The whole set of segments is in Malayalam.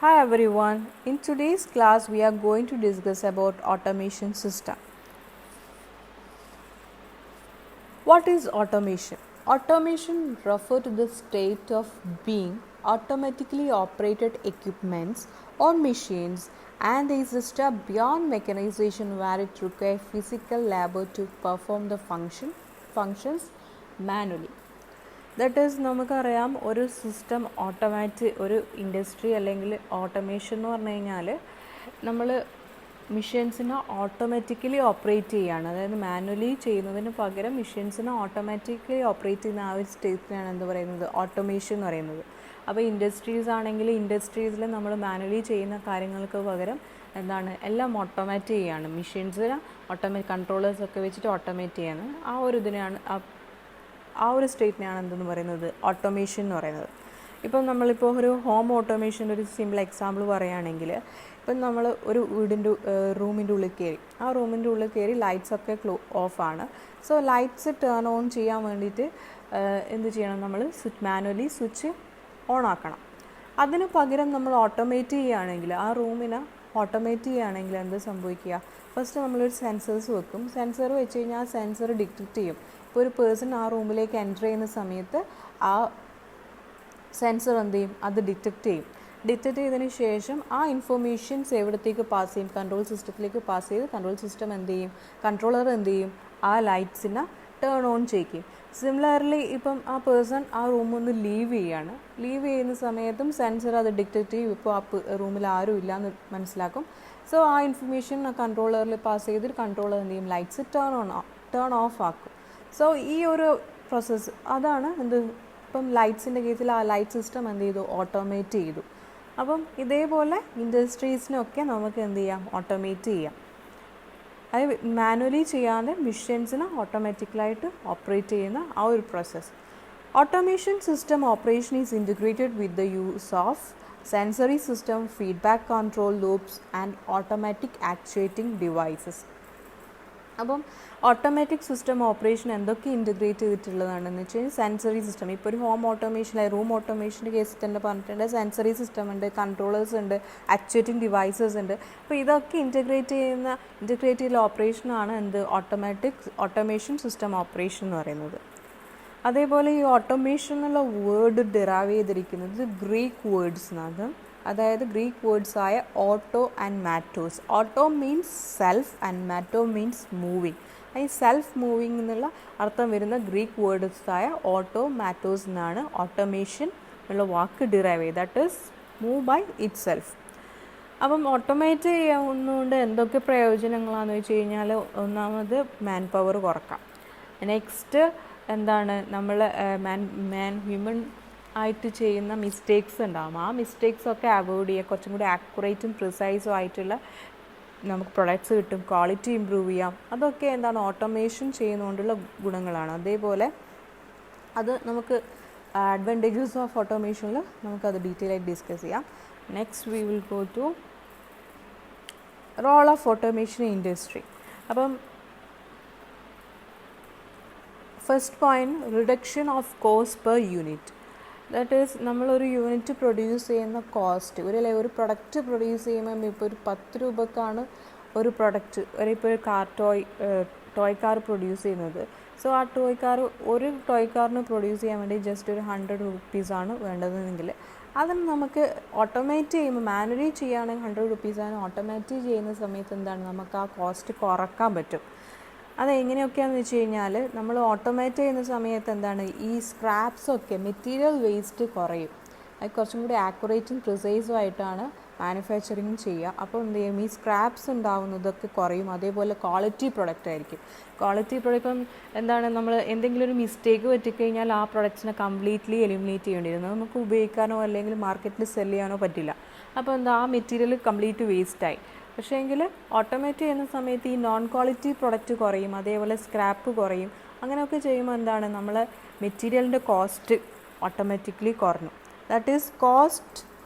Hi everyone, in today's class we are going to discuss about automation system. What is automation? Automation refers to the state of being automatically operated equipments or machines, and is a step beyond mechanization where it requires physical labor to perform the functions manually. That is നമുക്കറിയാം ഒരു സിസ്റ്റം ഒരു ഇൻഡസ്ട്രി അല്ലെങ്കിൽ ഓട്ടോമേഷൻ എന്ന് പറഞ്ഞു കഴിഞ്ഞാൽ നമ്മൾ മെഷീൻസിനെ ഓട്ടോമാറ്റിക്കലി ഓപ്പറേറ്റ് ചെയ്യുകയാണ്. അതായത് മാനുവലി ചെയ്യുന്നതിന് പകരം മെഷീൻസിനെ ഓട്ടോമാറ്റിക്കലി ഓപ്പറേറ്റ് ചെയ്യുന്ന ആ ഒരു സ്റ്റേറ്റിനാണ് എന്ത് പറയുന്നത്, ഓട്ടോമേഷൻ എന്ന് പറയുന്നത്. അപ്പോൾ ഇൻഡസ്ട്രീസ് ആണെങ്കിൽ ഇൻഡസ്ട്രീസിൽ നമ്മൾ മാനുവലി ചെയ്യുന്ന കാര്യങ്ങൾക്ക് പകരം എന്താണ്, എല്ലാം ഓട്ടോമാറ്റ് ചെയ്യുകയാണ്. മെഷീൻസിനെ കൺട്രോളേഴ്സൊക്കെ വെച്ചിട്ട് ഓട്ടോമേറ്റ് ചെയ്യാണ്. ആ ഒരു ഇതിനെയാണ് ആ ഒരു സ്റ്റേറ്റിനെയാണ് എന്തെന്ന് പറയുന്നത്, ഓട്ടോമേഷൻ എന്ന് പറയുന്നത്. ഇപ്പം നമ്മളിപ്പോൾ ഒരു ഹോം ഓട്ടോമേഷൻ്റെ ഒരു സിമ്പിൾ എക്സാമ്പിൾ പറയുകയാണെങ്കിൽ, ഇപ്പം നമ്മൾ ഒരു റൂമിൻ്റെ ഉള്ളിൽ കയറി, ആ റൂമിൻ്റെ ഉള്ളിൽ കയറി ലൈറ്റ്സൊക്കെ ഓഫാണ്. സോ ലൈറ്റ്സ് ടേൺ ഓൺ ചെയ്യാൻ വേണ്ടിയിട്ട് എന്ത് ചെയ്യണം, നമ്മൾ മാനുവലി സ്വിച്ച് ഓൺ ആക്കണം. അതിന് പകരം നമ്മൾ ഓട്ടോമേറ്റ് ചെയ്യുകയാണെങ്കിൽ, ആ റൂമിനെ ഓട്ടോമേറ്റ് ചെയ്യുകയാണെങ്കിൽ എന്ത് സംഭവിക്കുക, ഫസ്റ്റ് നമ്മളൊരു സെൻസേഴ്സ് വെക്കും. സെൻസർ വെച്ച് കഴിഞ്ഞാൽ ആ സെൻസർ ഡിറ്റക്റ്റ് ചെയ്യും. ഇപ്പോൾ ഒരു പേഴ്സൺ ആ റൂമിലേക്ക് എൻ്റർ ചെയ്യുന്ന സമയത്ത് ആ സെൻസർ എന്ത് ചെയ്യും, അത് ഡിറ്റക്റ്റ് ചെയ്യും. ഡിറ്റക്റ്റ് ചെയ്തതിന് ശേഷം ആ ഇൻഫർമേഷൻസ് എവിടത്തേക്ക് പാസ് ചെയ്യും, കൺട്രോൾ സിസ്റ്റത്തിലേക്ക് പാസ് ചെയ്ത് കൺട്രോൾ സിസ്റ്റം എന്ത് ചെയ്യും, കൺട്രോളർ എന്ത് ചെയ്യും, ആ ലൈറ്റ്സിനെ ടേൺ ഓൺ ചെയ്യിക്കും. സിമിലർലി ഇപ്പം ആ പേഴ്സൺ ആ റൂമൊന്ന് ലീവ് ചെയ്യുന്ന സമയത്തും സെൻസർ അത് ഡിറ്റക്റ്റ് ചെയ്യും. ഇപ്പോൾ ആ റൂമിൽ ആരും ഇല്ല എന്ന് മനസ്സിലാക്കും. സോ ആ ഇൻഫർമേഷൻ ആ കൺട്രോളറിൽ പാസ് ചെയ്തിട്ട് കൺട്രോളർ എന്ത് ചെയ്യും, ലൈറ്റ്സ് ടേൺ ഓഫ് ആക്കും. സോ ഈ ഒരു പ്രോസസ്സ് അതാണ് എന്ത്, ഇപ്പം ലൈറ്റ്സിൻ്റെ കേസിൽ ആ ലൈറ്റ് സിസ്റ്റം എന്ത് ചെയ്തു, ഓട്ടോമേറ്റ് ചെയ്തു. അപ്പം ഇതേപോലെ ഇൻഡസ്ട്രീസിനൊക്കെ നമുക്ക് എന്ത് ചെയ്യാം, ഓട്ടോമേറ്റ് ചെയ്യാം. അത് മാനുവലി ചെയ്യാതെ മെഷീൻസിനെ ഓട്ടോമാറ്റിക്കലായിട്ട് ഓപ്പറേറ്റ് ചെയ്യുന്ന ആ ഒരു process. Automation system operation is integrated with the use of sensory system, feedback control loops and automatic actuating devices. അപ്പം ഓട്ടോമാറ്റിക് സിസ്റ്റം ഓപ്പറേഷൻ എന്തൊക്കെ ഇൻറ്റഗ്രേറ്റ് ചെയ്തിട്ടുള്ളതാണെന്ന് വെച്ച് കഴിഞ്ഞാൽ സെൻസറി സിസ്റ്റം. ഇപ്പോൾ ഒരു ഹോം ഓട്ടോമേഷൻ റൂം ഓട്ടോമേഷൻ്റെ കേസിൽ തന്നെ പറഞ്ഞിട്ടുണ്ട്, സെൻസറി സിസ്റ്റം ഉണ്ട്, കൺട്രോളേഴ്സ് ഉണ്ട്, ആക്ച്വേറ്റിംഗ് ഡിവൈസസ് ഉണ്ട്. അപ്പോൾ ഇതൊക്കെ ഇൻറ്റഗ്രേറ്റ് ചെയ്ത ഓപ്പറേഷനാണ് എന്ത്, ഓട്ടോമേഷൻ സിസ്റ്റം ഓപ്പറേഷൻ എന്ന് പറയുന്നത്. അതേപോലെ ഈ ഓട്ടോമേഷൻ എന്നുള്ള വേർഡ് ഡിറൈവ് ചെയ്തിരിക്കുന്നത് ഗ്രീക്ക് വേർഡ്സിനാണ്. അതായത് ഗ്രീക്ക് വേർഡ്സ് ആയ auto and matos. Auto means self and mato means moving. ഈ സെൽഫ് മൂവിങ് എന്നുള്ള അർത്ഥം വരുന്ന ഗ്രീക്ക് വേർഡ്സ് ആയ ഓട്ടോ മാറ്റോസ് എന്നാണ് ഓട്ടോമേഷൻ എന്നുള്ള വാക്ക് ഡിറൈവ് ചെയ്ത്. That is move by itself. അപ്പം ഓട്ടോമേറ്റ് ചെയ്യുന്നതുകൊണ്ട് എന്തൊക്കെ പ്രയോജനങ്ങളാണെന്ന് വെച്ച് കഴിഞ്ഞാൽ, ഒന്നാമത് മാൻ പവർ കുറക്കാം. നെക്സ്റ്റ് എന്താണ്, നമ്മൾ ഹ്യൂമൻ ആയിട്ട് ചെയ്യുന്ന മിസ്റ്റേക്സ് ഉണ്ടാകും. ആ മിസ്റ്റേക്സൊക്കെ അവോയ്ഡ് ചെയ്യുക, കുറച്ചും കൂടി ആക്യുറേറ്റും പ്രിസൈസും ആയിട്ടുള്ള നമുക്ക് പ്രൊഡക്ട്സ് കിട്ടും, ക്വാളിറ്റി ഇമ്പ്രൂവ് ചെയ്യാം. അതൊക്കെ എന്താണ്, ഓട്ടോമേഷൻ ചെയ്യുന്നതുകൊണ്ടുള്ള ഗുണങ്ങളാണ്. അതേപോലെ അത് നമുക്ക് അഡ്വാൻറ്റേജസ് ഓഫ് ഓട്ടോമേഷനിൽ നമുക്കത് ഡീറ്റെയിൽ ആയിട്ട് ഡിസ്കസ് ചെയ്യാം. Next we will go to role of automation in industry. അപ്പം first point, reduction of cost per unit. That is നമ്മളൊരു യൂണിറ്റ് പ്രൊഡ്യൂസ് ചെയ്യുന്ന കോസ്റ്റ്, ഒരു പ്രൊഡക്റ്റ് പ്രൊഡ്യൂസ് ചെയ്യുമ്പോൾ ഇപ്പോൾ ഒരു 10 രൂപക്കാണ് ഒരു പ്രൊഡക്റ്റ്, ഇപ്പോൾ ഒരു ടോയ് കാർ പ്രൊഡ്യൂസ് ചെയ്യുന്നത്. സോ ആ ഒരു ടോയ് കാറിന് പ്രൊഡ്യൂസ് ചെയ്യാൻ വേണ്ടി ജസ്റ്റ് ഒരു 100 റുപ്പീസാണ് വേണ്ടതെങ്കിൽ, അതിന് നമുക്ക് ഓട്ടോമേറ്റ് ചെയ്യുമ്പോൾ മാനുവലി ചെയ്യുകയാണെങ്കിൽ 100 റുപ്പീസാണ്. ഓട്ടോമാറ്റ് ചെയ്യുന്ന സമയത്ത് എന്താണ്, നമുക്ക് ആ കോസ്റ്റ് കുറക്കാൻ പറ്റും. അതെങ്ങനെയൊക്കെയാണെന്ന് വെച്ച് കഴിഞ്ഞാൽ, നമ്മൾ ഓട്ടോമേറ്റ് ചെയ്യുന്ന സമയത്ത് എന്താണ്, ഈ സ്ക്രാപ്സൊക്കെ മെറ്റീരിയൽ വേസ്റ്റ് കുറയും. അത് കുറച്ചും കൂടി ആക്യുറേറ്റും പ്രിസൈസും ആയിട്ടാണ് മാനുഫാക്ചറിങ് ചെയ്യുക. അപ്പോൾ എന്ത് ചെയ്യും, ഈ സ്ക്രാപ്സ് ഉണ്ടാവുന്നതൊക്കെ കുറയും. അതേപോലെ ക്വാളിറ്റി പ്രൊഡക്റ്റ് ആയിരിക്കും. ക്വാളിറ്റി പ്രൊഡക്റ്റ് എന്താണ്, നമ്മൾ എന്തെങ്കിലും ഒരു മിസ്റ്റേക്ക് പറ്റിക്കഴിഞ്ഞാൽ ആ പ്രൊഡക്ട്സിനെ കംപ്ലീറ്റ്ലി എലിമിനേറ്റ് ചെയ്യേണ്ടി വരുന്നത്, നമുക്ക് ഉപയോഗിക്കാനോ അല്ലെങ്കിൽ മാർക്കറ്റിൽ സെല് ചെയ്യാനോ പറ്റില്ല. അപ്പോൾ എന്താ, ആ മെറ്റീരിയൽ കംപ്ലീറ്റ് വേസ്റ്റായി. പക്ഷേ എങ്കിൽ ഓട്ടോമേറ്റ് ചെയ്യുന്ന സമയത്ത് ഈ നോൺ ക്വാളിറ്റി പ്രൊഡക്റ്റ് കുറയും, അതേപോലെ സ്ക്രാപ്പ് കുറയും. അങ്ങനെയൊക്കെ ചെയ്യുമ്പോൾ എന്താണ്, നമ്മൾ മെറ്റീരിയലിൻ്റെ കോസ്റ്റ് ഓട്ടോമാറ്റിക്കലി കുറഞ്ഞു. That is cost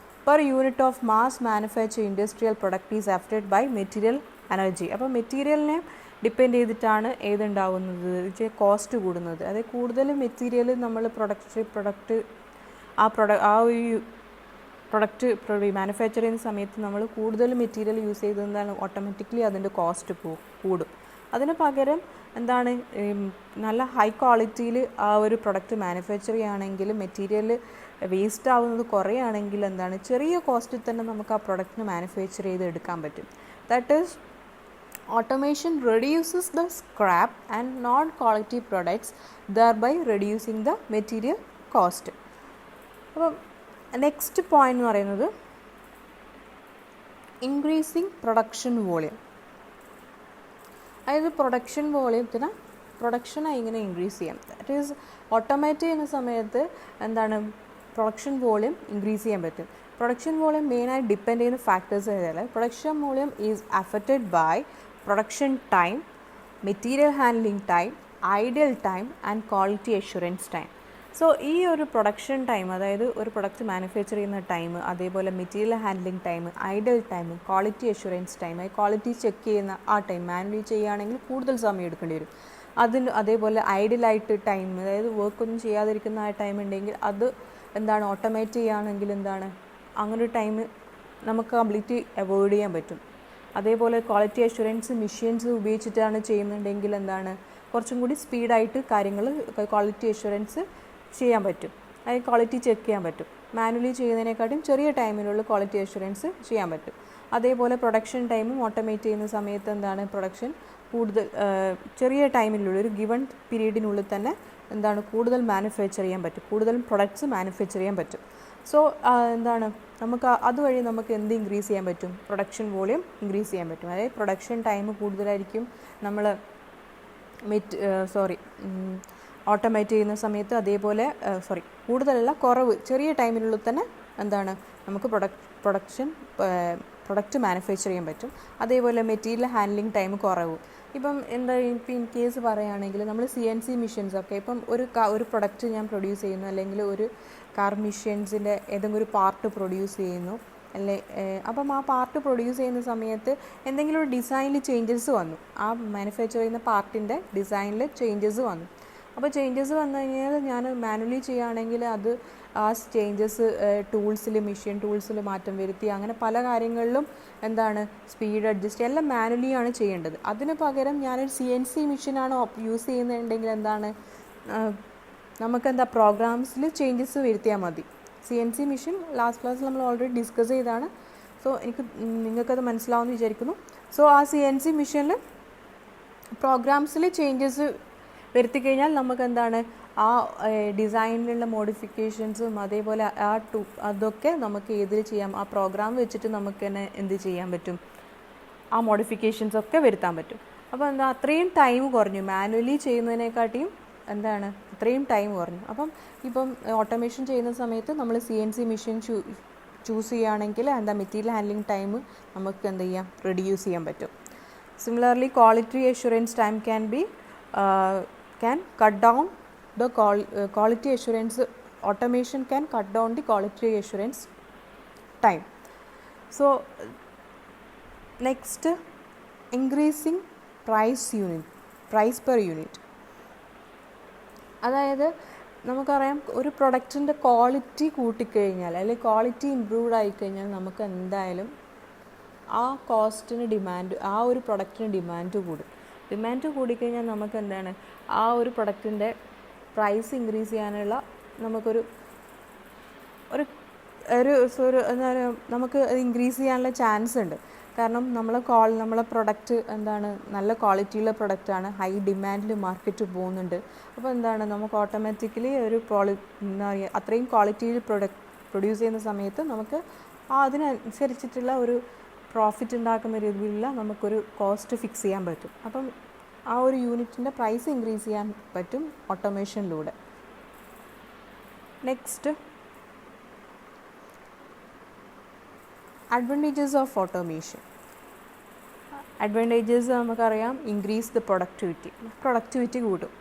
per unit of mass manufacture industrial product is affected by material energy. അപ്പോൾ മെറ്റീരിയലിനെ ഡിപ്പെൻഡ് ചെയ്തിട്ടാണ് ഏതുണ്ടാവുന്നത്, കോസ്റ്റ് കൂടുന്നത്. അതായത് കൂടുതൽ മെറ്റീരിയൽ നമ്മൾ ആ ഒരു പ്രൊഡക്റ്റ് മാനുഫാക്ചർ ചെയ്യുന്ന സമയത്ത് നമ്മൾ കൂടുതൽ മെറ്റീരിയൽ യൂസ് ചെയ്തതാണ് ഓട്ടോമാറ്റിക്കലി അതിൻ്റെ കോസ്റ്റ് കൂടും. അതിന് പകരം എന്താണ് നല്ല ഹൈ ക്വാളിറ്റിയിൽ ആ ഒരു പ്രൊഡക്റ്റ് മാനുഫാക്ചർ ചെയ്യുകയാണെങ്കിൽ മെറ്റീരിയൽ വേസ്റ്റ് ആവുന്നത് കുറയുകയാണെങ്കിൽ എന്താണ് ചെറിയ കോസ്റ്റിൽ തന്നെ നമുക്ക് ആ പ്രൊഡക്റ്റിന് മാനുഫാക്ചർ ചെയ്ത് എടുക്കാൻ പറ്റും. That is automation reduces the scrap and non-quality products, thereby reducing the material cost. അപ്പോൾ നെക്സ്റ്റ് പോയിന്റ് എന്ന് പറയുന്നത് ഇൻക്രീസിങ് പ്രൊഡക്ഷൻ വോളിയം. അതായത് പ്രൊഡക്ഷൻ വോളിയത്തിന് പ്രൊഡക്ഷനെ എങ്ങനെ ഇൻക്രീസ് ചെയ്യാം. ദാറ്റ് ഈസ് ഓട്ടോമേറ്റ് ചെയ്യുന്ന സമയത്ത് എന്താണ് പ്രൊഡക്ഷൻ വോളിയം ഇൻക്രീസ് ചെയ്യാൻ പറ്റും. പ്രൊഡക്ഷൻ വോളിയം മെയിനായി ഡിപ്പെൻഡ് ചെയ്യുന്ന ഫാക്ടേഴ്സ് ഏതായാലും production volume is affected by production time, material handling time, ideal time and quality assurance time. So ഈ ഒരു പ്രൊഡക്ഷൻ ടൈം, അതായത് ഒരു പ്രൊഡക്റ്റ് മാനുഫാക്ചർ ചെയ്യുന്ന ടൈം, അതേപോലെ material handling time, ideal time, quality assurance time, quality check ചെയ്യുന്ന ആ ടൈം മാനുവലി ചെയ്യുകയാണെങ്കിൽ കൂടുതൽ സമയം എടുക്കേണ്ടി വരും. അതേപോലെ ഐഡിയലായിട്ട് ടൈം, അതായത് വർക്കൊന്നും ചെയ്യാതിരിക്കുന്ന ആ ടൈം ഉണ്ടെങ്കിൽ അത് എന്താണ് ഓട്ടോമേറ്റ് ചെയ്യുകയാണെങ്കിൽ എന്താണ് അങ്ങനെ ഒരു ടൈം നമുക്ക് കംപ്ലീറ്റ് അവോയ്ഡ് ചെയ്യാൻ പറ്റും. അതേപോലെ ക്വാളിറ്റി അഷ്വറൻസ് മെഷീൻസ് ഉപയോഗിച്ചിട്ടാണ് ചെയ്യുന്നുണ്ടെങ്കിൽ എന്താണ് കുറച്ചും കൂടി സ്പീഡായിട്ട് കാര്യങ്ങൾ ക്വാളിറ്റി അഷ്വറൻസ് ചെയ്യാൻ പറ്റും, അതായത് ക്വാളിറ്റി ചെക്ക് ചെയ്യാൻ പറ്റും. മാനുവലി ചെയ്യുന്നതിനെക്കാട്ടും ചെറിയ ടൈമിലുള്ള ക്വാളിറ്റി അഷ്വറൻസ് ചെയ്യാൻ പറ്റും. അതേപോലെ പ്രൊഡക്ഷൻ ടൈമും ഓട്ടോമേറ്റ് ചെയ്യുന്ന സമയത്ത് എന്താണ് പ്രൊഡക്ഷൻ കൂടുതൽ ചെറിയ ടൈമിലുള്ള ഒരു ഗിവൺ പീരീഡിനുള്ളിൽ തന്നെ എന്താണ് കൂടുതൽ മാനുഫാക്ചർ ചെയ്യാൻ പറ്റും, കൂടുതൽ പ്രൊഡക്ട്സ് മാനുഫാക്ചർ ചെയ്യാൻ പറ്റും. സോ എന്താണ് നമുക്ക് അതുവഴി നമുക്ക് എന്ത് ഇൻക്രീസ് ചെയ്യാൻ പറ്റും, പ്രൊഡക്ഷൻ വോളിയം ഇൻക്രീസ് ചെയ്യാൻ പറ്റും. അതായത് പ്രൊഡക്ഷൻ ടൈം കൂടുതലായിരിക്കും നമ്മൾ ഓട്ടോമേറ്റ് ചെയ്യുന്ന സമയത്ത്. അതേപോലെ കൂടുതലല്ല, കുറവ്, ചെറിയ ടൈമിനുള്ളിൽ തന്നെ എന്താണ് നമുക്ക് പ്രൊഡക്റ്റ് മാനുഫാക്ചർ ചെയ്യാൻ പറ്റും. അതേപോലെ മെറ്റീരിയൽ ഹാൻഡ്ലിംഗ് ടൈം കുറവും. ഇപ്പം ഇപ്പം ഇൻ കേസ് പറയുകയാണെങ്കിൽ നമ്മൾ CNC മെഷീൻസ് ഒക്കെ ഇപ്പം ഒരു പ്രൊഡക്റ്റ് ഞാൻ പ്രൊഡ്യൂസ് ചെയ്യുന്നു, അല്ലെങ്കിൽ ഒരു കാർ മെഷീൻസിൻ്റെ ഏതെങ്കിലും ഒരു പാർട്ട് പ്രൊഡ്യൂസ് ചെയ്യുന്നു അല്ലേ. അപ്പം ആ പാർട്ട് പ്രൊഡ്യൂസ് ചെയ്യുന്ന സമയത്ത് എന്തെങ്കിലും ഒരു ഡിസൈനിൽ ചേഞ്ചസ് വന്നു, ആ മാനുഫാക്ചർ ചെയ്യുന്ന പാർട്ടിൻ്റെ ഡിസൈനിൽ ചേഞ്ചസ് വന്നു. അപ്പോൾ ചേഞ്ചസ് വന്നു കഴിഞ്ഞാൽ ഞാൻ മാനുവലി ചെയ്യുകയാണെങ്കിൽ അത് ആ ചേഞ്ചസ് മെഷീൻ ടൂൾസിൽ മാറ്റം വരുത്തി അങ്ങനെ പല കാര്യങ്ങളിലും എന്താണ് സ്പീഡ് അഡ്ജസ്റ്റ് എല്ലാം മാനുവലിയാണ് ചെയ്യേണ്ടത്. അതിന് പകരം ഞാനൊരു CNC മെഷീനാണ് യൂസ് ചെയ്യുന്നുണ്ടെങ്കിൽ എന്താണ് നമുക്കെന്താ പ്രോഗ്രാംസിൽ ചേഞ്ചസ് വരുത്തിയാൽ മതി. CNC മെഷീൻ ലാസ്റ്റ് ക്ലാസ്സിൽ നമ്മൾ ഓൾറെഡി ഡിസ്കസ് ചെയ്താണ്. സോ നിങ്ങൾക്കത് മനസ്സിലാവുമെന്ന് വിചാരിക്കുന്നു. സോ ആ CNC മെഷീനിൽ പ്രോഗ്രാംസിൽ ചേഞ്ചസ് വരുത്തി കഴിഞ്ഞാൽ നമുക്ക് എന്താണ് ആ ഡിസൈനിലുള്ള മോഡിഫിക്കേഷൻസും അതേപോലെ അതൊക്കെ നമുക്ക് ഏതിൽ ചെയ്യാം, ആ പ്രോഗ്രാം വെച്ചിട്ട് നമുക്ക് തന്നെ എന്ത് ചെയ്യാൻ പറ്റും, ആ മോഡിഫിക്കേഷൻസ് ഒക്കെ വരുത്താൻ പറ്റും. അപ്പോൾ അത്രയും ടൈം കുറഞ്ഞു, മാനുവലി ചെയ്യുന്നതിനെക്കാട്ടിയും എന്താണ് അത്രയും ടൈം കുറഞ്ഞു. ഇപ്പം ഓട്ടോമേഷൻ ചെയ്യുന്ന സമയത്ത് നമ്മൾ CNC മെഷീൻ ചൂസ് ചെയ്യുകയാണെങ്കിൽ മെറ്റീരിയൽ ഹാൻഡ്ലിംഗ് ടൈം നമുക്ക് എന്ത് ചെയ്യാം, റെഡ്യൂസ് ചെയ്യാൻ പറ്റും. Similarly quality assurance time can cut down the quality assurance. Automation can cut down the quality assurance time. So next, increasing price per unit. അതായത് നമുക്കറിയാം ഒരു പ്രൊഡക്റ്റിൻ്റെ ക്വാളിറ്റി കൂട്ടിക്കഴിഞ്ഞാൽ അല്ലെങ്കിൽ ക്വാളിറ്റി ഇമ്പ്രൂവ്ഡ് ആയിക്കഴിഞ്ഞാൽ നമുക്ക് എന്തായാലും ആ കോസ്റ്റിന് ആ ഒരു പ്രൊഡക്റ്റിന് ഡിമാൻഡ് കൂടിക്കഴിഞ്ഞാൽ നമുക്ക് എന്താണ് ആ ഒരു പ്രൊഡക്റ്റിൻ്റെ പ്രൈസ് ഇൻക്രീസ് ചെയ്യാനുള്ള നമുക്കൊരു എന്താ പറയുക നമുക്ക് ഇൻക്രീസ് ചെയ്യാനുള്ള ചാൻസ് ഉണ്ട്. കാരണം നമ്മളെ പ്രൊഡക്റ്റ് എന്താണ് നല്ല ക്വാളിറ്റിയുള്ള പ്രൊഡക്റ്റാണ്, ഹൈ ഡിമാൻഡിൽ മാർക്കറ്റ് പോകുന്നുണ്ട്. അപ്പോൾ എന്താണ് നമുക്ക് ഓട്ടോമാറ്റിക്കലി എന്താ പറയുക അത്രയും ക്വാളിറ്റിയിൽ പ്രൊഡ്യൂസ് ചെയ്യുന്ന സമയത്ത് നമുക്ക് അതിനനുസരിച്ചിട്ടുള്ള ഒരു പ്രോഫിറ്റ് ഉണ്ടാക്കുന്ന രീതിയിലുള്ള നമുക്കൊരു കോസ്റ്റ് ഫിക്സ് ചെയ്യാൻ പറ്റും. അപ്പം ആ ഒരു യൂണിറ്റിൻ്റെ പ്രൈസ് ഇൻക്രീസ് ചെയ്യാൻ പറ്റും ഓട്ടോമേഷനിലൂടെ. Next, advantages of automation. Advantages നമുക്കറിയാം, ഇൻക്രീസ് ദ പ്രൊഡക്ടിവിറ്റി കൂട്ടും.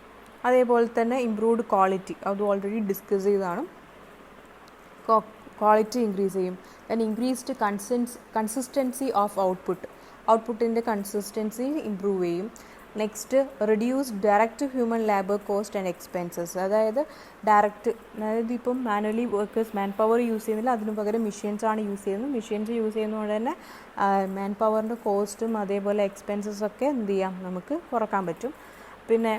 അതേപോലെ തന്നെ ഇംപ്രൂവ്ഡ് ക്വാളിറ്റി, അത് ഓൾറെഡി ഡിസ്കസ് ചെയ്തതാണ്. ക്വാളിറ്റി ഇൻക്രീസ് ചെയ്യും. ദെൻ ഇൻക്രീസ്ഡ് കൺസിസ്റ്റൻസി ഓഫ് ഔട്ട്പുട്ടിൻ്റെ കൺസിസ്റ്റൻസി ഇമ്പ്രൂവ് ചെയ്യും. Next reduce direct human labour cost and expenses. അതായത് ഇപ്പം manually workers man power use ചെയ്യുന്നില്ല, അതിനു പകരം മെഷീൻസാണ് യൂസ് ചെയ്യുന്നത്. മെഷീൻസ് യൂസ് ചെയ്യുന്നതുകൊണ്ട് തന്നെ മാൻ പവറിൻ്റെ കോസ്റ്റും അതേപോലെ എക്സ്പെൻസസൊക്കെ എന്ത് ചെയ്യാം, നമുക്ക് കുറക്കാൻ പറ്റും. പിന്നെ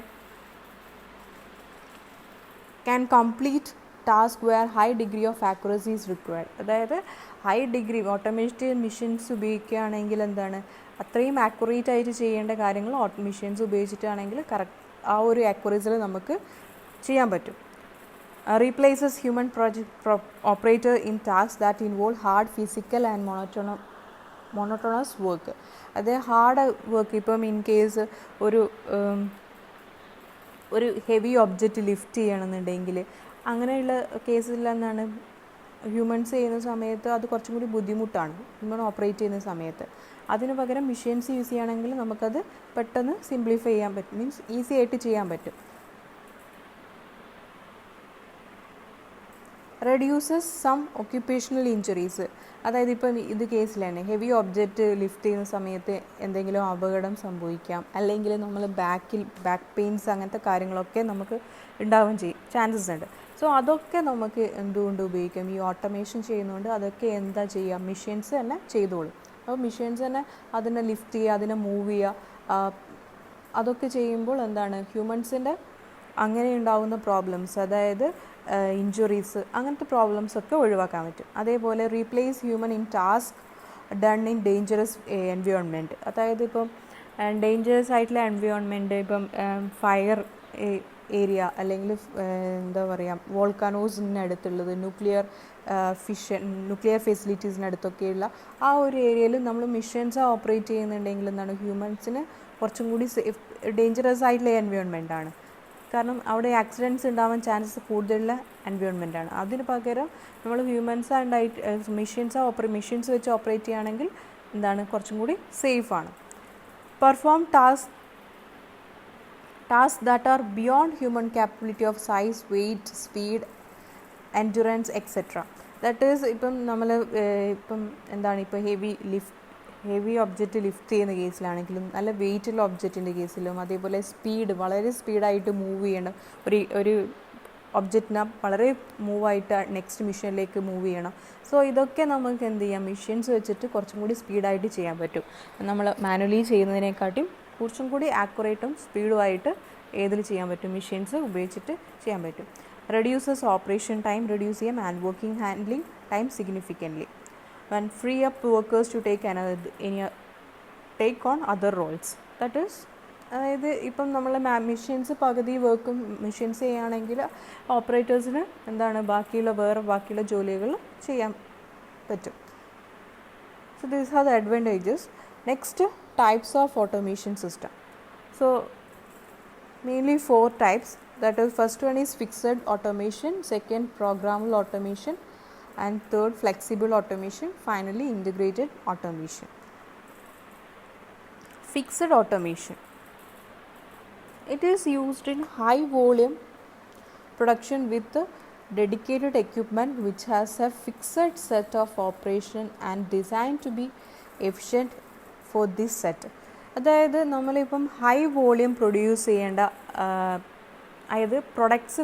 can complete task where high degree of accuracy is required. അതായത് ഹൈ ഡിഗ്രി ഓട്ടോമേറ്റഡ് മെഷീൻസ് ഉപയോഗിക്കുകയാണെങ്കിൽ എന്താണ്, അത്രയും ആക്യുറേറ്റ് ആയിട്ട് ചെയ്യേണ്ട കാര്യങ്ങൾ മെഷീൻസ് ഉപയോഗിച്ചിട്ടാണെങ്കിൽ കറക്റ്റ് ആ ഒരു ആക്യുറസിയിൽ നമുക്ക് ചെയ്യാൻ പറ്റും. Replaces human operator in task that involve hard physical and monotonous work. അത് ഹാർഡ് വർക്ക്, ഇപ്പം ഇൻ കേസ് ഒരു ഹെവി ഒബ്ജക്റ്റ് ലിഫ്റ്റ് ചെയ്യണമെന്നുണ്ടെങ്കിൽ അങ്ങനെയുള്ള കേസിൽ എന്താണ്, ഹ്യൂമൻസ് ചെയ്യുന്ന സമയത്ത് അത് കുറച്ചും കൂടി ബുദ്ധിമുട്ടാണ് ഹ്യൂമൻ ഓപ്പറേറ്റ് ചെയ്യുന്ന സമയത്ത്. അതിന് പകരം മെഷീൻസ് യൂസ് ചെയ്യുകയാണെങ്കിൽ നമുക്കത് പെട്ടെന്ന് സിംപ്ലിഫൈ ചെയ്യാൻ പറ്റും, മീൻസ് ഈസി ആയിട്ട് ചെയ്യാൻ പറ്റും. Reduces some occupational injuries. അതായത് ഇപ്പം ഇത് കേസിലാണ് ഹെവി ഒബ്ജക്റ്റ് ലിഫ്റ്റ് ചെയ്യുന്ന സമയത്ത് എന്തെങ്കിലും അപകടം സംഭവിക്കാം, അല്ലെങ്കിൽ നമ്മൾ ബാക്ക് പെയിൻസ് അങ്ങനത്തെ കാര്യങ്ങളൊക്കെ നമുക്ക് ഉണ്ടാവുകയും ചെയ്യും, ചാൻസസ് ഉണ്ട്. സോ അതൊക്കെ നമുക്ക് എന്തുകൊണ്ട് ഉപയോഗിക്കാം, ഈ ഓട്ടോമേഷൻ ചെയ്യുന്നതുകൊണ്ട് അതൊക്കെ എന്താ ചെയ്യുക, മെഷീൻസ് തന്നെ ചെയ്തോളും. അപ്പോൾ മെഷീൻസ് തന്നെ അതിനെ ലിഫ്റ്റ് ചെയ്യുക, അതിനെ മൂവ് ചെയ്യുക, അതൊക്കെ ചെയ്യുമ്പോൾ എന്താണ്, ഹ്യൂമൻസിൻ്റെ അങ്ങനെ ഉണ്ടാകുന്ന പ്രോബ്ലംസ്, അതായത് ഇഞ്ചുറീസ് അങ്ങനത്തെ പ്രോബ്ലംസൊക്കെ ഒഴിവാക്കാൻ പറ്റും. അതേപോലെ replace human in task done in dangerous environment. അതായത് ഇപ്പം ഡേഞ്ചറസ് ആയിട്ടുള്ള എൻവയോൺമെൻറ്റ്, ഇപ്പം ഫയർ ഏരിയ അല്ലെങ്കിൽ എന്താ പറയുക വോൾക്കാനോസിന് അടുത്തുള്ളത്, ന്യൂക്ലിയർ ഫെസിലിറ്റീസിനടുത്തൊക്കെയുള്ള ആ ഒരു ഏരിയയിൽ നമ്മൾ മെഷീൻസ് ഓപ്പറേറ്റ് ചെയ്യുന്നുണ്ടെങ്കിൽ എന്താണ്, ഹ്യൂമൻസിന് കുറച്ചും കൂടി ഡേഞ്ചറസ് ആയിട്ടുള്ള എൻവയോൺമെൻറ്റാണ്. കാരണം അവിടെ ആക്സിഡൻറ്റ്സ് ഉണ്ടാവാൻ ചാൻസസ് കൂടുതലുള്ള എൻവയോൺമെൻറ്റാണ്. അതിന് പകരം നമ്മൾ മെഷീൻസ് വെച്ച് ഓപ്പറേറ്റ് ചെയ്യുകയാണെങ്കിൽ എന്താണ്, കുറച്ചും കൂടി സേഫാണ്. Perform task that are beyond human capability of size, weight, speed, endurance, etc. That is ഇപ്പം നമ്മൾ ഇപ്പം എന്താണ്, ഇപ്പോൾ ഹെവി ഒബ്ജക്റ്റ് ലിഫ്റ്റ് ചെയ്യുന്ന കേസിലാണെങ്കിലും നല്ല വെയിറ്റുള്ള ഒബ്ജക്റ്റിൻ്റെ കേസിലും അതേപോലെ വളരെ സ്പീഡായിട്ട് മൂവ് ചെയ്യണം, ഒരു ഒബ്ജക്റ്റിനെ വളരെ മൂവായിട്ട് നെക്സ്റ്റ് മിഷനിലേക്ക് മൂവ് ചെയ്യണം. സോ ഇതൊക്കെ നമുക്ക് എന്ത് ചെയ്യാം, മെഷീൻസ് വെച്ചിട്ട് കുറച്ചും കൂടി സ്പീഡായിട്ട് ചെയ്യാൻ പറ്റും. നമ്മൾ മാനുവലി ചെയ്യുന്നതിനെക്കാട്ടും കുറച്ചും കൂടി ആക്യുറേറ്റും സ്പീഡുമായിട്ട് ഏതിൽ ചെയ്യാൻ പറ്റും, മെഷീൻസ് ഉപയോഗിച്ചിട്ട് ചെയ്യാൻ പറ്റും. റെഡ്യൂസസ് ഓപ്പറേഷൻ ടൈം, റെഡ്യൂസ് ചെയ്യാം and working handling time significantly. One free up workers to take on other roles. That is, അതായത് ഇപ്പം നമ്മൾ മെഷീൻസ് പകുതി വർക്കും മെഷീൻസ് ചെയ്യുകയാണെങ്കിൽ ഓപ്പറേറ്റേഴ്സിന് എന്താണ് ബാക്കിയുള്ള ജോലികൾ ചെയ്യാൻ പറ്റും. So these are the advantages. Next, types of automation system. So mainly 4 types. That is, first one is fixed automation, second programmable automation, and third flexible automation, finally integrated automation. Fixed automation, it is used in high volume production with dedicated equipment which has a fixed set of operation and designed to be efficient for this set. അതായത് നമ്മളിപ്പം ഹൈ വോളിയം പ്രൊഡ്യൂസ് ചെയ്യേണ്ട, അതായത്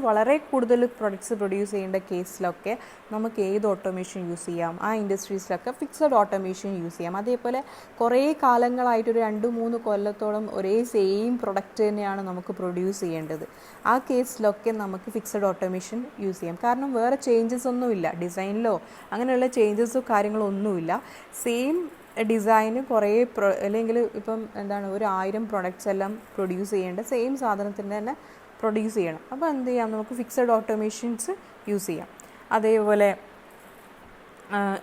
വളരെ കൂടുതൽ പ്രൊഡക്ട്സ് പ്രൊഡ്യൂസ് ചെയ്യേണ്ട കേസിലൊക്കെ നമുക്ക് ഏത് ഓട്ടോമേഷൻ യൂസ് ചെയ്യാം, ആ ഇൻഡസ്ട്രീസിലൊക്കെ ഫിക്സഡ് ഓട്ടോമേഷൻ യൂസ് ചെയ്യാം. അതേപോലെ കുറേ കാലങ്ങളായിട്ട് ഒരു 2-3 കൊല്ലത്തോളം ഒരേ സെയിം പ്രൊഡക്റ്റ് തന്നെയാണ് നമുക്ക് പ്രൊഡ്യൂസ് ചെയ്യേണ്ടത്. ആ കേസിലൊക്കെ നമുക്ക് ഫിക്സഡ് ഓട്ടോമേഷൻ യൂസ് ചെയ്യാം. കാരണം വേറെ ചേഞ്ചസ് ഒന്നുമില്ല, ഡിസൈനിലോ അങ്ങനെയുള്ള ചേഞ്ചസോ കാര്യങ്ങളോ ഒന്നുമില്ല. സെയിം ഡിസൈന് അല്ലെങ്കിൽ ഇപ്പം എന്താണ്, 1000 പ്രൊഡക്ട്സ് എല്ലാം പ്രൊഡ്യൂസ് ചെയ്യേണ്ട സെയിം സാധനത്തിൻ്റെ തന്നെ പ്രൊഡ്യൂസ് ചെയ്യണം. അപ്പോൾ എന്ത് ചെയ്യാം, നമുക്ക് ഫിക്സഡ് ഓട്ടോമേഷൻസ് യൂസ് ചെയ്യാം. അതേപോലെ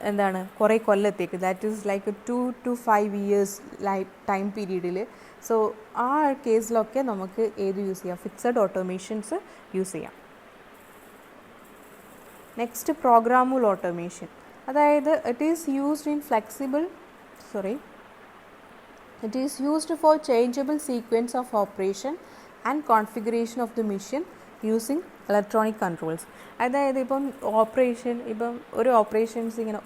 എന്താണ്, കുറേ കൊല്ലത്തേക്ക്, that is like 2 to 5 years time പീരീഡിൽ. സോ ആ കേസിലൊക്കെ നമുക്ക് ഏത് യൂസ് ചെയ്യാം, ഫിക്സഡ് ഓട്ടോമേഷൻസ് യൂസ് ചെയ്യാം. Next, programmable automation. അതായത് it is used for changeable sequence of operation and configuration of the machine using electronic controls. അതായത് ഇപ്പം ഒരു ഓപ്പറേഷൻസ് ഇങ്ങനെ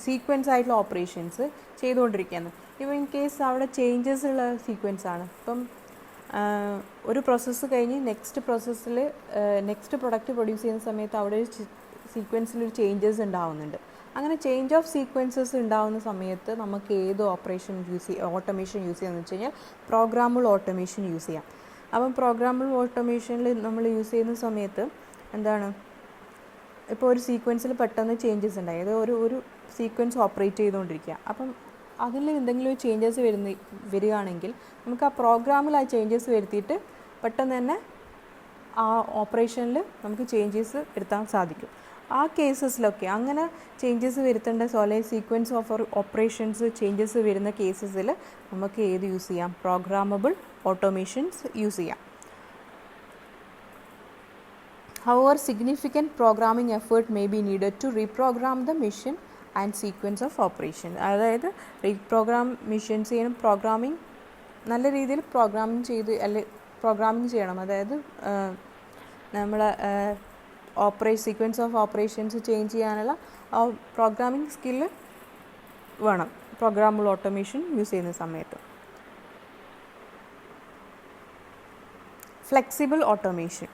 സീക്വൻസ് ആയിട്ടുള്ള ഓപ്പറേഷൻസ് ചെയ്തുകൊണ്ടിരിക്കുകയാണ്. ഇപ്പം ഇൻ കേസ് അവിടെ ചേഞ്ചസ് ഉള്ള സീക്വൻസ് ആണ്. ഇപ്പം ഒരു പ്രോസസ്സ് കഴിഞ്ഞ് നെക്സ്റ്റ് പ്രോസസ്സിൽ നെക്സ്റ്റ് പ്രൊഡക്റ്റ് പ്രൊഡ്യൂസ് ചെയ്യുന്ന സമയത്ത് അവിടെ ഒരു സീക്വൻസിലൊരു ചേഞ്ചസ് ഉണ്ടാവുന്നുണ്ട്. അങ്ങനെ ചേഞ്ച് ഓഫ് സീക്വൻസസ് ഉണ്ടാവുന്ന സമയത്ത് നമുക്ക് ഏത് ഓട്ടോമേഷൻ യൂസ് ചെയ്യാമെന്ന് വെച്ച് കഴിഞ്ഞാൽ പ്രോഗ്രാമബിൾ ഓട്ടോമേഷൻ യൂസ് ചെയ്യാം. അപ്പം പ്രോഗ്രാമബിൾ ഓട്ടോമേഷനിൽ നമ്മൾ യൂസ് ചെയ്യുന്ന സമയത്ത് എന്താണ്, ഇപ്പോൾ ഒരു സീക്വൻസിൽ പെട്ടെന്ന് ചേഞ്ചസ് ഉണ്ടായി, അത് ഒരു സീക്വൻസ് ഓപ്പറേറ്റ് ചെയ്തുകൊണ്ടിരിക്കുക. അപ്പം അതിൽ എന്തെങ്കിലും ഒരു ചേഞ്ചസ് വരികയാണെങ്കിൽ നമുക്ക് ആ പ്രോഗ്രാമിൽ ആ ചേഞ്ചസ് വരുത്തിയിട്ട് പെട്ടെന്ന് തന്നെ ആ ഓപ്പറേഷനിൽ നമുക്ക് ചേഞ്ചസ് വരുത്താൻ സാധിക്കും. ആ കേസസിലൊക്കെ അങ്ങനെ ചേഞ്ചസ് വരുത്തേണ്ട അല്ലെങ്കിൽ സീക്വൻസ് ഓഫ് ഓപ്പറേഷൻസ് ചേഞ്ചസ് വരുന്ന കേസസിൽ നമുക്ക് ഏത് യൂസ് ചെയ്യാം? പ്രോഗ്രാമബിൾ ഓട്ടോമേഷൻസ് യൂസ് ചെയ്യാം. However, significant programming effort may be needed to reprogram the machine and sequence of operation. അതായത് റീപ്രോഗ്രാം മെഷീൻസ് ചെയ്യണം, പ്രോഗ്രാമിംഗ് നല്ല രീതിയിൽ പ്രോഗ്രാമിംഗ് ചെയ്യണം. അതായത് നമ്മൾ സീക്വൻസ് ഓഫ് ഓപ്പറേഷൻസ് ചേഞ്ച് ചെയ്യാനുള്ള പ്രോഗ്രാമിംഗ് സ്കില്ല് വേണം പ്രോഗ്രാമബിൾ ഓട്ടോമേഷൻ യൂസ് ചെയ്യുന്ന സമയത്ത്. Flexible automation.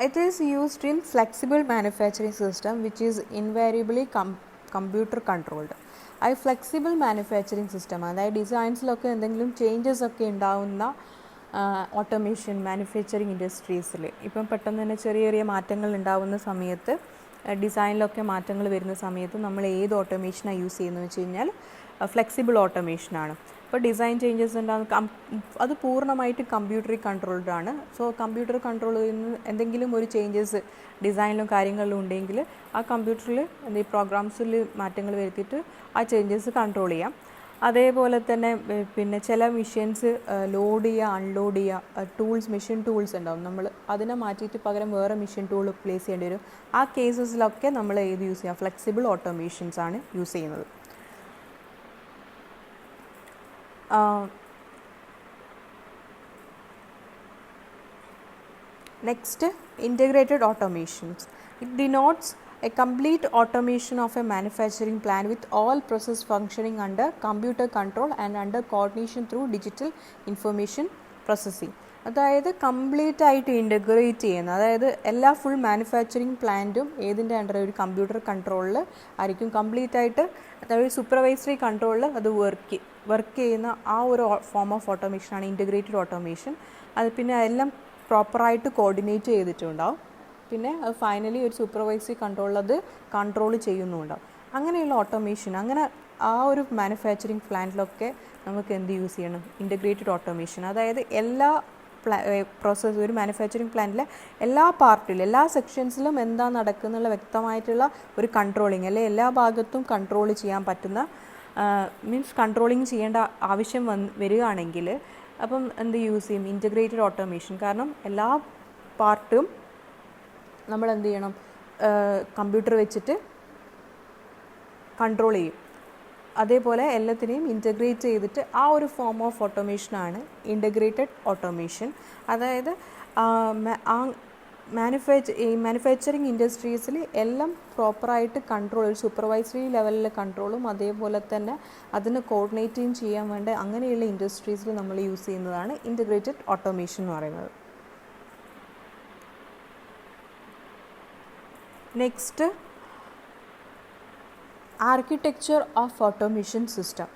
It is used in flexible manufacturing system which is invariably computer controlled. ആ ഫ്ലെക്സിബിൾ മാനുഫാക്ചറിങ് സിസ്റ്റം, അതായത് ഡിസൈൻസിലൊക്കെ എന്തെങ്കിലും ചേഞ്ചസ് ഒക്കെ ഉണ്ടാവുന്ന ഓട്ടോമേഷൻ മാനുഫാക്ചറിങ് ഇൻഡസ്ട്രീസിൽ ഇപ്പം പെട്ടെന്ന് തന്നെ ചെറിയ ചെറിയ മാറ്റങ്ങൾ ഉണ്ടാവുന്ന സമയത്ത്, ഡിസൈനിലൊക്കെ മാറ്റങ്ങൾ വരുന്ന സമയത്ത് നമ്മൾ ഏത് ഓട്ടോമേഷനാണ് യൂസ് ചെയ്യുന്നത് വെച്ച് കഴിഞ്ഞാൽ ഫ്ലെക്സിബിൾ ഓട്ടോമേഷനാണ്. ഇപ്പോൾ ഡിസൈൻ ചേഞ്ചസ് ഉണ്ടാകുന്ന അത് പൂർണ്ണമായിട്ട് കമ്പ്യൂട്ടറിൽ കൺട്രോൾഡ് ആണ്. സോ കമ്പ്യൂട്ടർ കൺട്രോൾ ചെയ്യുന്ന എന്തെങ്കിലും ഒരു ചേഞ്ചസ് ഡിസൈനിലും കാര്യങ്ങളിലും ഉണ്ടെങ്കിൽ ആ കമ്പ്യൂട്ടറിൽ പ്രോഗ്രാംസിൽ മാറ്റങ്ങൾ വരുത്തിയിട്ട് ആ ചേഞ്ചസ് കൺട്രോൾ ചെയ്യാം. അതേപോലെ തന്നെ പിന്നെ ചില മെഷീൻസ് ലോഡ് ചെയ്യുക അൺലോഡ് ചെയ്യുക മെഷീൻ ടൂൾസ് ഉണ്ടാവും, നമ്മൾ അതിനെ മാറ്റിയിട്ട് പകരം വേറെ മെഷീൻ ടൂൾ പ്ലേസ് ചെയ്യേണ്ടി വരും. ആ കേസസിലൊക്കെ നമ്മൾ ഏത് യൂസ് ചെയ്യാം? ഫ്ലെക്സിബിൾ ഓട്ടോമേഷൻസ് ആണ് യൂസ് ചെയ്യുന്നത്. Next, integrated automations. It denotes a complete automation of a manufacturing plant with all process functioning under computer control and under coordination through digital information processing. അതായത് കംപ്ലീറ്റ് ആയിട്ട് ഇൻ്റഗ്രേറ്റ് ചെയ്യുന്ന, അതായത് എല്ലാ ഫുൾ മാനുഫാക്ചറിങ് പ്ലാന്റും ഏതിൻ്റെ അണ്ടർ ഒരു കമ്പ്യൂട്ടർ കൺട്രോളിൽ ആയിരിക്കും. കംപ്ലീറ്റ് ആയിട്ട് അതായത് സൂപ്പർവൈസറി കൺട്രോളിൽ അത് വർക്ക് ചെയ്യുന്ന ആ ഒരു ഫോം ഓഫ് ഓട്ടോമേഷനാണ് ഇൻ്റഗ്രേറ്റഡ് ഓട്ടോമേഷൻ. അത് പിന്നെ അതെല്ലാം പ്രോപ്പറായിട്ട് കോർഡിനേറ്റ് ചെയ്തിട്ടുണ്ടാവും. പിന്നെ അത് ഫൈനലി ഒരു സൂപ്പർവൈസറി കൺട്രോളിൽ അത് കൺട്രോൾ ചെയ്യുന്നുണ്ടാവും. അങ്ങനെയുള്ള ഓട്ടോമേഷൻ, അങ്ങനെ ആ ഒരു മാനുഫാക്ചറിങ് പ്ലാന്റിലൊക്കെ നമുക്ക് എന്ത് യൂസ് ചെയ്യണം? Integrated automation. അതായത് എല്ലാ പ്രോസസ്സ്, ഒരു മാനുഫാക്ചറിങ് പ്ലാന്റിലെ എല്ലാ പാർട്ടിലും എല്ലാ സെക്ഷൻസിലും എന്താ നടക്കുന്നുള്ള വ്യക്തമായിട്ടുള്ള ഒരു കൺട്രോളിങ്, അല്ലെങ്കിൽ എല്ലാ ഭാഗത്തും കൺട്രോൾ ചെയ്യാൻ പറ്റുന്ന കൺട്രോളിങ് ചെയ്യേണ്ട ആവശ്യം വരികയാണെങ്കിൽ അപ്പം എന്ത് യൂസ് ചെയ്യും? Integrated automation. കാരണം എല്ലാ പാർട്ടും നമ്മൾ എന്ത് ചെയ്യണം? കമ്പ്യൂട്ടർ വെച്ചിട്ട് കൺട്രോൾ ചെയ്യും. അതേപോലെ എല്ലാത്തിനെയും ഇൻ്റഗ്രേറ്റ് ചെയ്തിട്ട് ആ ഒരു ഫോം ഓഫ് ഓട്ടോമേഷനാണ് ഇൻ്റഗ്രേറ്റഡ് ഓട്ടോമേഷൻ. അതായത് മാനുഫാക്ചറിങ് ഇൻഡസ്ട്രീസിൽ എല്ലാം പ്രോപ്പറായിട്ട് കൺട്രോൾ, ഒരു സൂപ്പർവൈസറി ലെവലിലെ കൺട്രോളും അതേപോലെ തന്നെ അതിന് കോർഡിനേറ്റും ചെയ്യാൻ വേണ്ട അങ്ങനെയുള്ള ഇൻഡസ്ട്രീസിൽ നമ്മൾ യൂസ് ചെയ്യുന്നതാണ് ഇൻ്റഗ്രേറ്റഡ് ഓട്ടോമേഷൻ എന്ന് പറയുന്നത്. Next, architecture of automation system.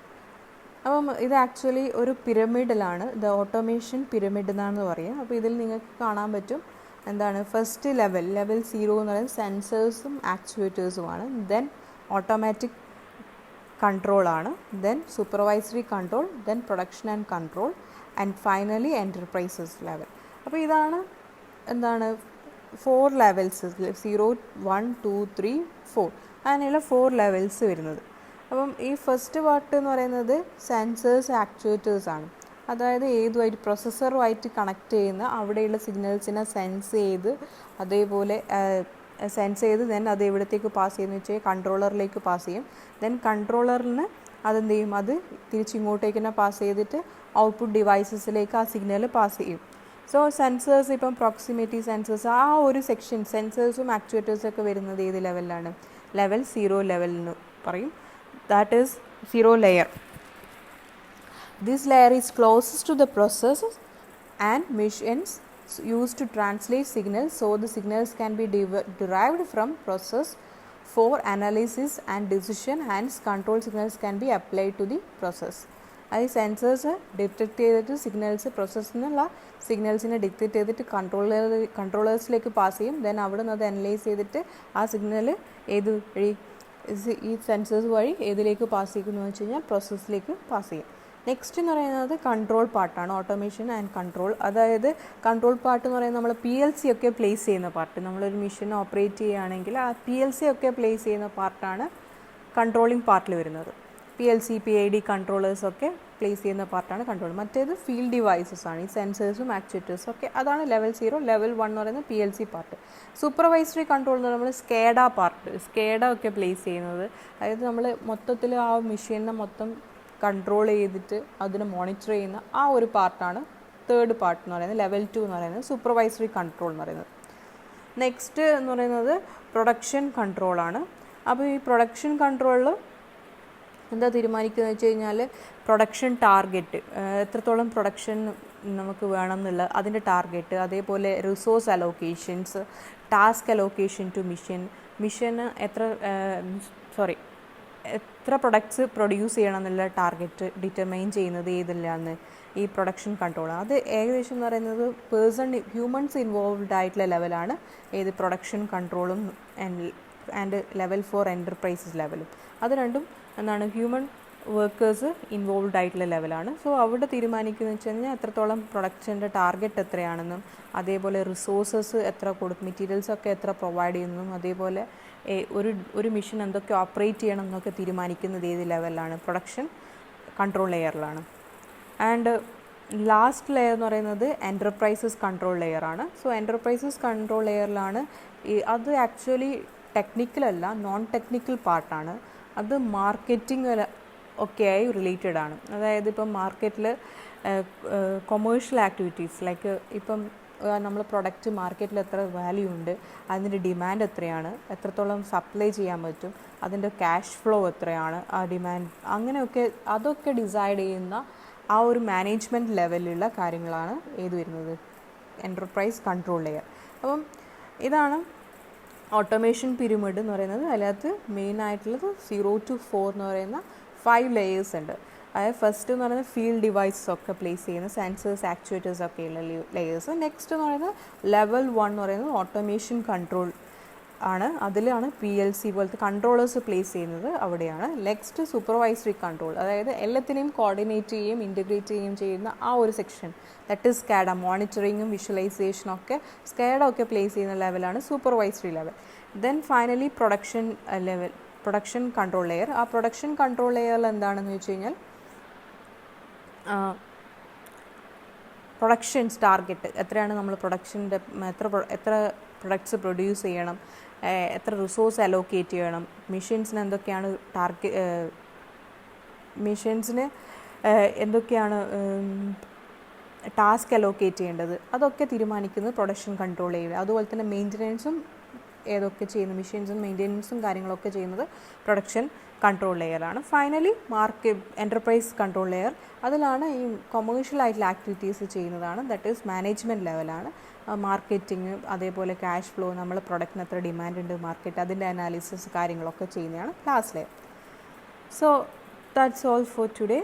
അപ്പം ഇത് ആക്ച്വലി ഒരു പിരമിഡിലാണ്, ഇത് ഓട്ടോമേഷൻ പിരമിഡ് എന്നാണ് പറയുക. അപ്പോൾ ഇതിൽ നിങ്ങൾക്ക് കാണാൻ പറ്റും എന്താണ്, ഫസ്റ്റ് ലെവൽ 0 എന്ന് പറയുന്നത് സെൻസേഴ്സും ആക്ച്വേറ്റേഴ്സുമാണ്. ദെൻ ഓട്ടോമാറ്റിക് കൺട്രോളാണ്, then supervisory control, then production and control, and finally enterprises level. അപ്പോൾ ഇതാണ് എന്താണ് 4 ലെവൽസ്, 0, 1, 2, 3, 4 അങ്ങനെയുള്ള 4 ലെവൽസ് വരുന്നത്. അപ്പം ഈ ഫസ്റ്റ് പാർട്ട് എന്ന് പറയുന്നത് സെൻസേഴ്സ് ആക്ച്വേറ്റേഴ്സാണ്. അതായത് ഏതുമായിട്ട് പ്രൊസസ്സറുമായിട്ട് കണക്ട് ചെയ്യുന്ന അവിടെയുള്ള സിഗ്നൽസിനെ സെൻസ് ചെയ്ത് അതേപോലെ ദെൻ അത് എവിടത്തേക്ക് പാസ് ചെയ്യുന്നു വെച്ചാൽ കൺട്രോളറിലേക്ക് പാസ് ചെയ്യും. ദെൻ കൺട്രോളറിന് അതെന്ത് ചെയ്യും? അത് തിരിച്ചിങ്ങോട്ടേക്ക് തന്നെ പാസ് ചെയ്തിട്ട് ഔട്ട്പുട്ട് ഡിവൈസസിലേക്ക് ആ സിഗ്നൽ പാസ് ചെയ്യും. സോ സെൻസേഴ്സ്, ഇപ്പം പ്രോക്സിമിറ്റി സെൻസേഴ്സ്, ആ ഒരു സെക്ഷൻ സെൻസേഴ്സും ആക്ച്വേറ്റേഴ്സൊക്കെ വരുന്നത് ഏത് ലെവലിലാണ്? ലെവൽ 0 ലെവൽ എന്ന് പറയും. That is 0 layer. This layer is closest to the process and machines used to translate signals, so the signals can be derived from process for analysis and decision, hence control signals can be applied to the process. അത് സെൻസേഴ്സ് ഡിറ്റക്ട് ചെയ്തിട്ട് സിഗ്നൽസ് പ്രോസസ്സിൽ നിന്നുള്ള സിഗ്നൽസിനെ ഡിറ്റക്ട് ചെയ്തിട്ട് കൺട്രോളേഴ്സിലേക്ക് പാസ് ചെയ്യും. ദെൻ അവിടെ നിന്ന് അത് അനലൈസ് ചെയ്തിട്ട് ആ സിഗ്നൽ ഏത് വഴി ഈ സെൻസേഴ്സ് വഴി ഏതിലേക്ക് പാസ് ചെയ്യുന്നു വെച്ച് കഴിഞ്ഞാൽ പ്രോസസ്സിലേക്ക് പാസ് ചെയ്യും. നെക്സ്റ്റ് എന്ന് പറയുന്നത് കൺട്രോൾ പാർട്ടാണ്, ഓട്ടോമേഷൻ ആൻഡ് കൺട്രോൾ. അതായത് കൺട്രോൾ പാർട്ട് എന്ന് പറയുന്നത് നമ്മൾ PLC ഒക്കെ പ്ലേസ് ചെയ്യുന്ന പാർട്ട്. നമ്മളൊരു മെഷീൻ ഓപ്പറേറ്റ് ചെയ്യുകയാണെങ്കിൽ ആ PLC ഒക്കെ പ്ലേസ് ചെയ്യുന്ന പാർട്ടാണ് കൺട്രോളിങ് പാർട്ടിൽ വരുന്നത്. PLC PID കൺട്രോളേഴ്സ് ഒക്കെ പ്ലേസ് ചെയ്യുന്ന പാർട്ടാണ് കൺട്രോൾ. മറ്റേത് ഫീൽഡ് ഡിവൈസസ് ആണ്, ഈ സെൻസേഴ്സും ആക്ച്വേറ്റേഴ്സും ഒക്കെ. അതാണ് ലെവൽ 0. ലെവൽ 1 എന്ന് പറയുന്നത് PLC പാർട്ട്. സൂപ്പർവൈസറി കൺട്രോൾ എന്ന് പറയുമ്പോൾ സ്കേഡ പാർട്ട്, സ്കേഡ ഒക്കെ പ്ലേസ് ചെയ്യുന്നത്. അതായത് നമ്മൾ മൊത്തത്തിൽ ആ മെഷീനിനെ മൊത്തം കൺട്രോൾ ചെയ്തിട്ട് അതിനെ മോണിറ്റർ ചെയ്യുന്ന ആ ഒരു പാർട്ടാണ് തേർഡ് പാർട്ട് എന്ന് പറയുന്നത്. ലെവൽ 2 എന്ന് പറയുന്നത് സൂപ്പർവൈസറി കൺട്രോൾ എന്ന് പറയുന്നത്. നെക്സ്റ്റ് എന്ന് പറയുന്നത് പ്രൊഡക്ഷൻ കൺട്രോളാണ്. അപ്പോൾ ഈ പ്രൊഡക്ഷൻ കൺട്രോളിൽ എന്താ തീരുമാനിക്കുന്നത് വെച്ച് കഴിഞ്ഞാൽ പ്രൊഡക്ഷൻ ടാർഗറ്റ്, എത്രത്തോളം പ്രൊഡക്ഷൻ നമുക്ക് വേണം എന്നുള്ള അതിൻ്റെ ടാർഗറ്റ്, അതേപോലെ resource allocations, task allocation to മിഷന് എത്ര പ്രൊഡക്ട്സ് പ്രൊഡ്യൂസ് ചെയ്യണം എന്നുള്ള ടാർഗറ്റ് ഡിറ്റർമൈൻ ചെയ്യുന്നത് ഏതില്ലാന്ന് ഈ പ്രൊഡക്ഷൻ കൺട്രോൾ. അത് ഏകദേശം എന്ന് പറയുന്നത് ഹ്യൂമൻസ് ഇൻവോൾവ്ഡ് ആയിട്ടുള്ള ലെവലാണ് ഏത് പ്രൊഡക്ഷൻ കൺട്രോളും ആൻഡ് ലെവൽ 4 എൻ്റർപ്രൈസസ് ലെവലും. അത് രണ്ടും എന്താണ് ഹ്യൂമൻ വർക്കേഴ്സ് ഇൻവോൾവ്ഡ് ആയിട്ടുള്ള ലെവലാണ്. സോ അവിടെ തീരുമാനിക്കുന്നത് വെച്ച് കഴിഞ്ഞാൽ എത്രത്തോളം പ്രൊഡക്ഷൻ്റെ ടാർഗറ്റ് എത്രയാണെന്നും, അതേപോലെ റിസോഴ്സസ് എത്ര കൊടുക്കും, മെറ്റീരിയൽസൊക്കെ എത്ര പ്രൊവൈഡ് ചെയ്യുന്നതും, അതേപോലെ ഒരു മെഷീൻ എന്തൊക്കെ ഓപ്പറേറ്റ് ചെയ്യണം എന്നൊക്കെ തീരുമാനിക്കുന്നത് ഏത് ലെവലിലാണ്, പ്രൊഡക്ഷൻ കൺട്രോൾ ലെയറിലാണ്. ആൻഡ് ലാസ്റ്റ് ലെയർ എന്ന് പറയുന്നത് എൻ്റർപ്രൈസസ് കൺട്രോൾ ലെയറാണ്. സോ എൻ്റർപ്രൈസസ് കൺട്രോൾ ലെയറിലാണ് അത് ആക്ച്വലി ടെക്നിക്കലല്ല, നോൺ ടെക്നിക്കൽ പാർട്ടാണ്. അത് മാർക്കറ്റിംഗ് ഒക്കെയായി റിലേറ്റഡ് ആണ്. അതായത് ഇപ്പം മാർക്കറ്റിൽ കൊമേഴ്ഷ്യൽ ആക്ടിവിറ്റീസ് ലൈക്ക് ഇപ്പം നമ്മൾ പ്രൊഡക്റ്റ് മാർക്കറ്റിൽ എത്ര വാല്യൂ ഉണ്ട്, അതിൻ്റെ ഡിമാൻഡ് എത്രയാണ്, എത്രത്തോളം സപ്ലൈ ചെയ്യാൻ പറ്റും, അതിൻ്റെ ക്യാഷ് ഫ്ലോ എത്രയാണ്, ആ ഡിമാൻഡ് അങ്ങനെയൊക്കെ അതൊക്കെ ഡിസൈഡ് ചെയ്യുന്ന ആ ഒരു മാനേജ്മെൻറ്റ് ലെവലിലുള്ള കാര്യങ്ങളാണ് ഏത് വരുന്നത്, എൻ്റർപ്രൈസ് കൺട്രോൾ ലെയർ. അപ്പം ഇതാണ് ഓട്ടോമേഷൻ പിരമിഡ് എന്ന് പറയുന്നത്. അതിനകത്ത് മെയിനായിട്ടുള്ളത് 0 to 4 എന്ന് പറയുന്ന 5 ലെയേഴ്സ് ഉണ്ട്. അതായത് ഫസ്റ്റ് എന്ന് പറയുന്നത് ഫീൽഡ് ഡിവൈസസ് ഒക്കെ പ്ലേസ് ചെയ്യുന്ന സെൻസേഴ്സ് ആക്ച്വേറ്റേഴ്സ് ഒക്കെയുള്ള ലെയേഴ്സ്. നെക്സ്റ്റ് എന്ന് പറയുന്നത് ലെവൽ 1 എന്ന് പറയുന്നത് ഓട്ടോമേഷൻ കൺട്രോൾ ആണ്. അതിലാണ് PLC പോലത്തെ കൺട്രോളേഴ്സ് പ്ലേസ് ചെയ്യുന്നത് അവിടെയാണ്. നെക്സ്റ്റ് സൂപ്പർവൈസറി കൺട്രോൾ, അതായത് എല്ലാത്തിനെയും കോർഡിനേറ്റ് ചെയ്യുകയും ഇൻറ്റഗ്രേറ്റ് ചെയ്യുകയും ചെയ്യുന്ന ആ ഒരു സെക്ഷൻ, ദറ്റ് ഈസ് സ്കാഡ. മോണിറ്ററിങ്ങും വിഷ്വലൈസേഷനും ഒക്കെ സ്കാഡ ഒക്കെ പ്ലേസ് ചെയ്യുന്ന ലെവലാണ് supervisory level. Then finally production level, production control layer. ആ പ്രൊഡക്ഷൻ കൺട്രോൾ ലെയറിൽ എന്താണെന്ന് വെച്ച് കഴിഞ്ഞാൽ പ്രൊഡക്ഷൻസ് ടാർഗറ്റ് എത്രയാണ്, നമ്മൾ പ്രൊഡക്ഷൻ്റെ എത്ര പ്രൊഡക്ട്സ് പ്രൊഡ്യൂസ് ചെയ്യണം, എത്ര റിസോഴ്സ് അലോക്കേറ്റ് ചെയ്യണം, മെഷീൻസിന് എന്തൊക്കെയാണ് മെഷീൻസിന് എന്തൊക്കെയാണ് ടാസ്ക് അലോക്കേറ്റ് ചെയ്യേണ്ടത്, അതൊക്കെ തീരുമാനിക്കുന്നത് പ്രൊഡക്ഷൻ കൺട്രോൾ ലെയർ. അതുപോലെ തന്നെ മെയിൻ്റനൻസും ഏതൊക്കെ ചെയ്യുന്നു, മെഷീൻസും മെയിൻ്റനൻസും കാര്യങ്ങളൊക്കെ ചെയ്യുന്നത് പ്രൊഡക്ഷൻ കൺട്രോൾ ലെയറാണ്. ഫൈനലി എൻ്റർപ്രൈസ് കൺട്രോൾ ലെയർ, അതിലാണ് ഈ കൊമേഴ്ഷ്യൽ ആയിട്ടുള്ള ആക്ടിവിറ്റീസ് ചെയ്യുന്നതാണ്, ദറ്റ് ഈസ് മാനേജ്മെൻറ്റ് ലെവലാണ്. മാർക്കറ്റിങ്, അതേപോലെ ക്യാഷ് ഫ്ലോ, നമ്മൾ പ്രൊഡക്റ്റിന് എത്ര ഡിമാൻഡ് ഉണ്ട് മാർക്കറ്റ്, അതിൻ്റെ അനാലിസിസ് കാര്യങ്ങളൊക്കെ ചെയ്യുന്നതാണ് last layer. So that's all for today.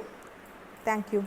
Thank you.